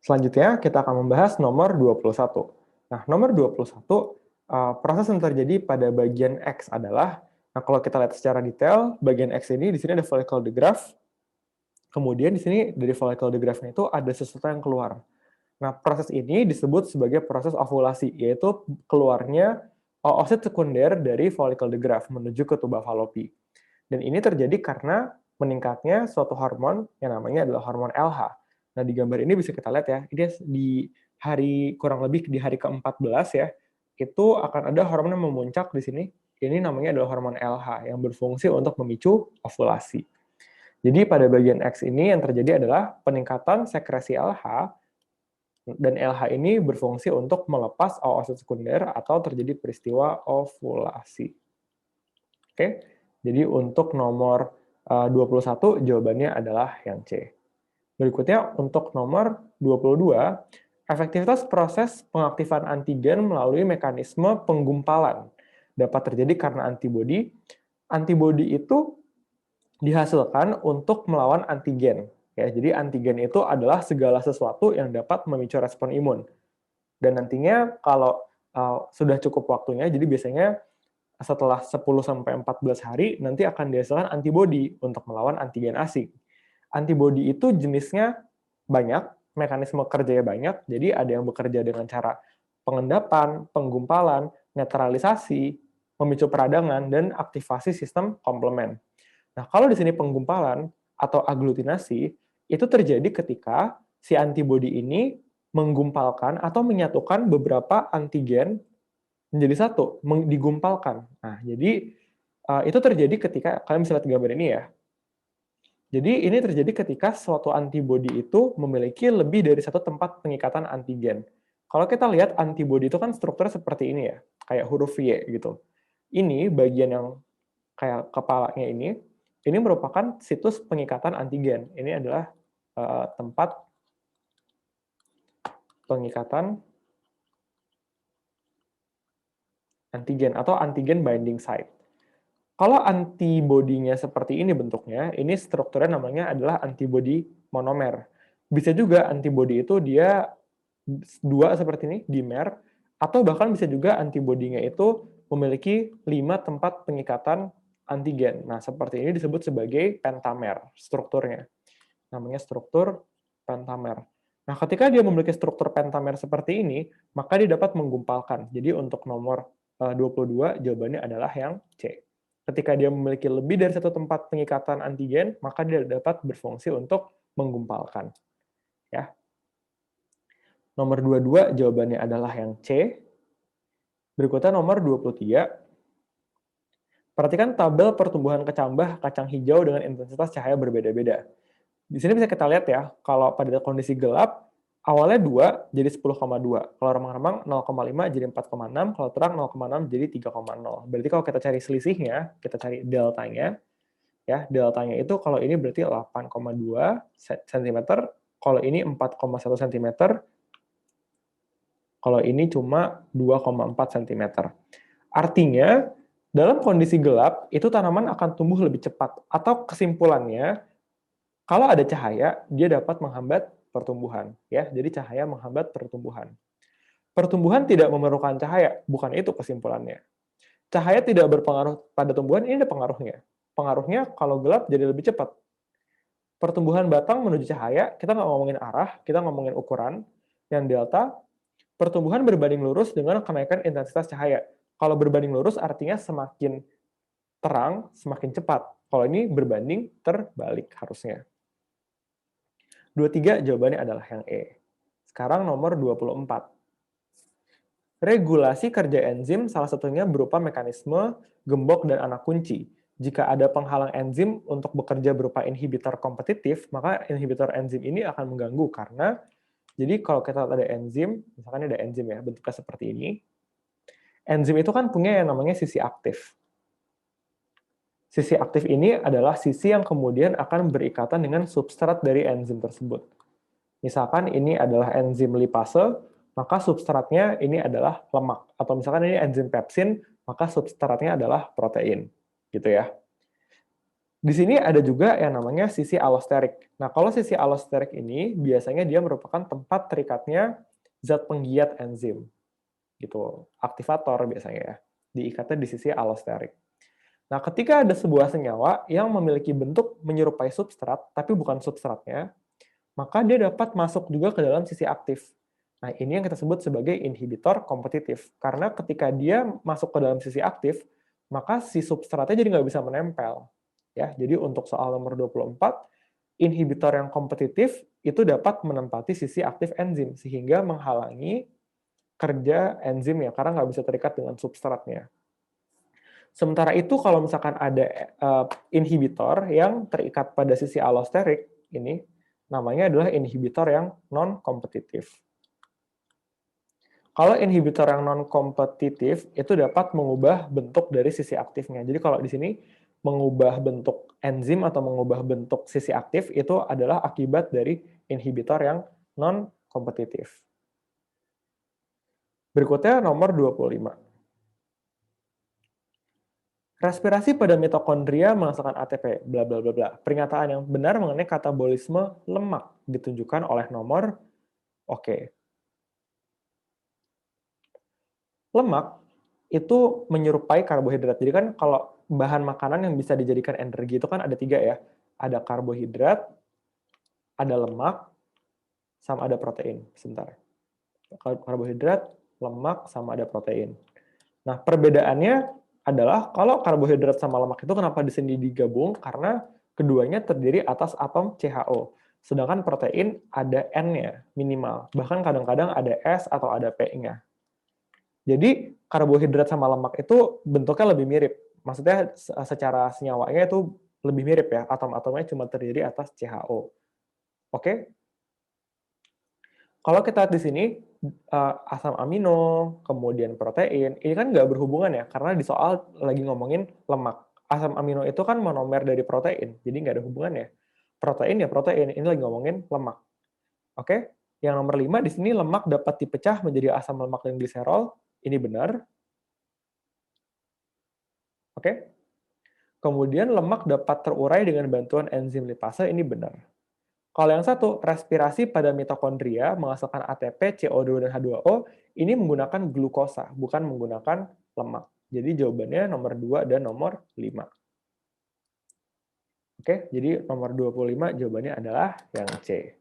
Selanjutnya, kita akan membahas nomor 21. Nah, nomor 21, proses yang terjadi pada bagian X adalah, nah kalau kita lihat secara detail, bagian X ini di sini ada follicle the graph, kemudian di sini dari follicle the graph-nya itu ada sesuatu yang keluar. Nah, proses ini disebut sebagai proses ovulasi, yaitu keluarnya oosit sekunder dari follicle the graph menuju ke tuba Fallopi. Dan ini terjadi karena meningkatnya suatu hormon yang namanya adalah hormon LH. Nah, di gambar ini bisa kita lihat ya, ini di hari kurang lebih di hari ke-14 ya, itu akan ada hormon yang memuncak di sini. Ini namanya adalah hormon LH yang berfungsi untuk memicu ovulasi. Jadi pada bagian X ini yang terjadi adalah peningkatan sekresi LH, dan LH ini berfungsi untuk melepas oosit sekunder atau terjadi peristiwa ovulasi. Oke, jadi untuk nomor 21 jawabannya adalah yang C. Berikutnya untuk nomor 22, efektivitas proses pengaktifan antigen melalui mekanisme penggumpalan dapat terjadi karena antibodi. Antibodi itu dihasilkan untuk melawan antigen. Ya, jadi antigen itu adalah segala sesuatu yang dapat memicu respon imun. Dan nantinya kalau sudah cukup waktunya, jadi biasanya setelah 10-14 hari, nanti akan dihasilkan antibodi untuk melawan antigen asing. Antibodi itu jenisnya banyak, mekanisme kerjanya banyak, jadi ada yang bekerja dengan cara pengendapan, penggumpalan, netralisasi, memicu peradangan, dan aktivasi sistem komplement. Nah, kalau di sini penggumpalan atau aglutinasi, itu terjadi ketika si antibodi ini menggumpalkan atau menyatukan beberapa antigen menjadi satu, digumpalkan. Nah, jadi itu terjadi ketika, kalian bisa lihat gambar ini ya. Jadi ini terjadi ketika suatu antibodi itu memiliki lebih dari satu tempat pengikatan antigen. Kalau kita lihat antibodi itu kan strukturnya seperti ini ya, kayak huruf Y gitu. Ini bagian yang kayak kepalanya ini merupakan situs pengikatan antigen. Ini adalah tempat pengikatan antigen atau antigen binding site. Kalau antibodinya seperti ini bentuknya, ini strukturnya namanya adalah antibodi monomer. Bisa juga antibodi itu dia dua seperti ini, dimer, atau bahkan bisa juga antibodinya itu memiliki 5 tempat pengikatan antigen. Nah, seperti ini disebut sebagai pentamer strukturnya. Namanya struktur pentamer. Nah, ketika dia memiliki struktur pentamer seperti ini, maka dia dapat menggumpalkan. Jadi untuk nomor 22 jawabannya adalah yang C. Ketika dia memiliki lebih dari satu tempat pengikatan antigen, maka dia dapat berfungsi untuk menggumpalkan. Ya. Nomor 22 jawabannya adalah yang C. Berikutnya nomor 23. Perhatikan tabel pertumbuhan kecambah kacang hijau dengan intensitas cahaya berbeda-beda. Di sini bisa kita lihat ya, kalau pada kondisi gelap, awalnya 2 jadi 10,2. Kalau remang-remang 0,5 jadi 4,6, kalau terang 0,6 jadi 3,0. Berarti kalau kita cari selisihnya, kita cari deltanya, ya deltanya itu kalau ini berarti 8,2 cm, kalau ini 4,1 cm, kalau ini cuma 2,4 cm. Artinya, dalam kondisi gelap, itu tanaman akan tumbuh lebih cepat. Atau kesimpulannya, kalau ada cahaya, dia dapat menghambat pertumbuhan. Ya, jadi cahaya menghambat pertumbuhan. Pertumbuhan tidak memerlukan cahaya, bukan itu kesimpulannya. Cahaya tidak berpengaruh pada tumbuhan, ini ada pengaruhnya. Pengaruhnya kalau gelap jadi lebih cepat. Pertumbuhan batang menuju cahaya, kita nggak ngomongin arah, kita ngomongin ukuran. Yang delta, pertumbuhan berbanding lurus dengan kenaikan intensitas cahaya. Kalau berbanding lurus artinya semakin terang, semakin cepat. Kalau ini berbanding terbalik harusnya. 23 jawabannya adalah yang E. Sekarang nomor 24. Regulasi kerja enzim salah satunya berupa mekanisme gembok dan anak kunci. Jika ada penghalang enzim untuk bekerja berupa inhibitor kompetitif, maka inhibitor enzim ini akan mengganggu karena jadi kalau kita ada enzim, misalkan ada enzim ya, bentuknya seperti ini. Enzim itu kan punya yang namanya sisi aktif. Sisi aktif ini adalah sisi yang kemudian akan berikatan dengan substrat dari enzim tersebut. Misalkan ini adalah enzim lipase, maka substratnya ini adalah lemak. Atau misalkan ini enzim pepsin, maka substratnya adalah protein. Gitu ya. Di sini ada juga yang namanya sisi allosterik. Nah, kalau sisi allosterik ini biasanya dia merupakan tempat terikatnya zat penggiat enzim, gitu, aktivator biasanya ya, diikatnya di sisi allosterik. Nah, ketika ada sebuah senyawa yang memiliki bentuk menyerupai substrat, tapi bukan substratnya, maka dia dapat masuk juga ke dalam sisi aktif. Nah, ini yang kita sebut sebagai inhibitor kompetitif. Karena ketika dia masuk ke dalam sisi aktif, maka si substratnya jadi nggak bisa menempel. Ya, jadi untuk soal nomor 24, inhibitor yang kompetitif itu dapat menempati sisi aktif enzim, sehingga menghalangi kerja enzim ya, karena nggak bisa terikat dengan substratnya. Sementara itu kalau misalkan ada inhibitor yang terikat pada sisi allosterik, ini namanya adalah inhibitor yang non-kompetitif. Kalau inhibitor yang non-kompetitif itu dapat mengubah bentuk dari sisi aktifnya. Jadi kalau di sini mengubah bentuk enzim atau mengubah bentuk sisi aktif itu adalah akibat dari inhibitor yang non-kompetitif. Berikutnya nomor 25. Respirasi pada mitokondria menghasilkan ATP, bla bla bla bla. Pernyataan yang benar mengenai katabolisme lemak ditunjukkan oleh nomor oke. Lemak itu menyerupai karbohidrat. Jadi kan kalau bahan makanan yang bisa dijadikan energi itu kan ada 3 ya. Ada karbohidrat, ada lemak, sama ada protein. Sebentar. Karbohidrat, lemak, sama ada protein. Nah, perbedaannya adalah kalau karbohidrat sama lemak itu kenapa di sini digabung? Karena keduanya terdiri atas atom CHO. Sedangkan protein ada N-nya minimal. Bahkan kadang-kadang ada S atau ada P-nya. Jadi karbohidrat sama lemak itu bentuknya lebih mirip. Maksudnya secara senyawanya itu lebih mirip ya. Atom-atomnya cuma terdiri atas CHO. Oke? Kalau kita lihat di sini, asam amino, kemudian protein, ini kan nggak berhubungan ya, karena di soal lagi ngomongin lemak. Asam amino itu kan monomer dari protein, jadi nggak ada hubungannya. Protein ya protein, ini lagi ngomongin lemak. Oke? Yang nomor 5, di sini lemak dapat dipecah menjadi asam lemak dan gliserol, ini benar. Oke? Kemudian lemak dapat terurai dengan bantuan enzim lipase, ini benar. Kalau yang satu, respirasi pada mitokondria menghasilkan ATP, CO2, dan H2O, ini menggunakan glukosa, bukan menggunakan lemak. Jadi jawabannya nomor 2 dan nomor 5. Oke, jadi nomor 25 jawabannya adalah yang C.